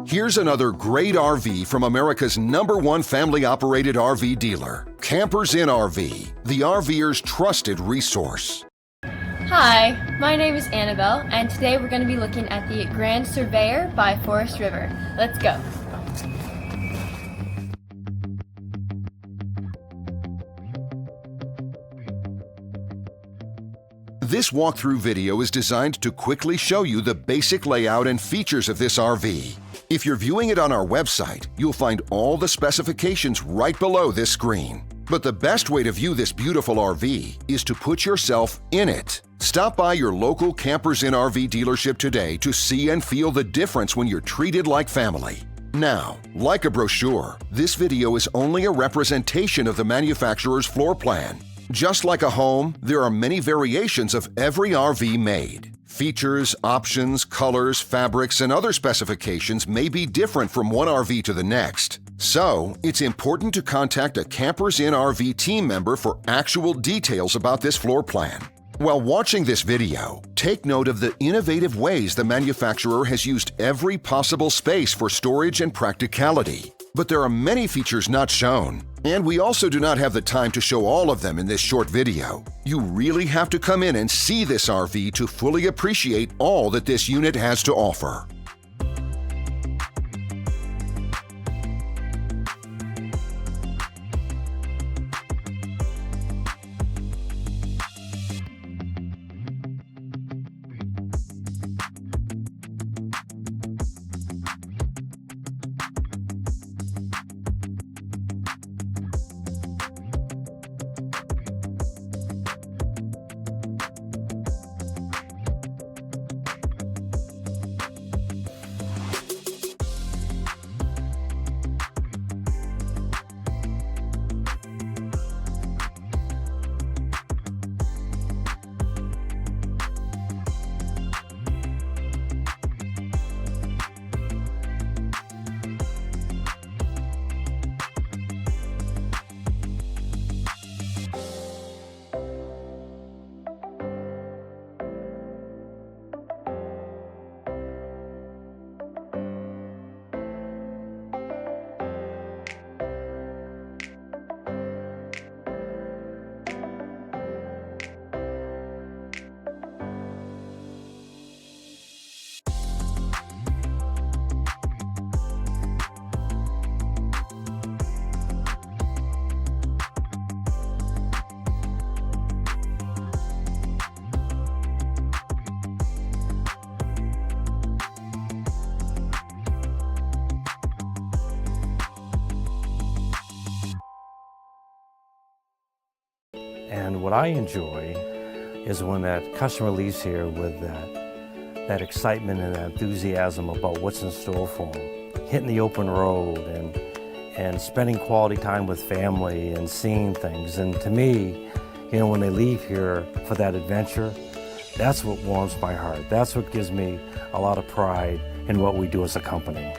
Here's another great RV from America's #1 family-operated RV dealer, Campers Inn RV, the RVer's trusted resource. Hi, my name is Annabelle, and today we're going to be looking at the Grand Surveyor by Forest River. Let's go. This walkthrough video is designed to quickly show you the basic layout and features of this RV. If you're viewing it on our website, you'll find all the specifications right below this screen. But the best way to view this beautiful RV is to put yourself in it. Stop by your local Campers Inn RV dealership today to see and feel the difference when you're treated like family. Now, like a brochure, this video is only a representation of the manufacturer's floor plan. Just like a home, there are many variations of every RV made. Features, options, colors, fabrics, and other specifications may be different from one RV to the next. So, it's important to contact a Campers Inn RV team member for actual details about this floor plan. While watching this video, take note of the innovative ways the manufacturer has used every possible space for storage and practicality. But there are many features not shown, and we also do not have the time to show all of them in this short video. You really have to come in and see this RV to fully appreciate all that this unit has to offer. And what I enjoy is when that customer leaves here with that excitement and that enthusiasm about what's in store for them. Hitting the open road and spending quality time with family and seeing things. And to me, you know, when they leave here for that adventure, that's what warms my heart. That's what gives me a lot of pride in what we do as a company.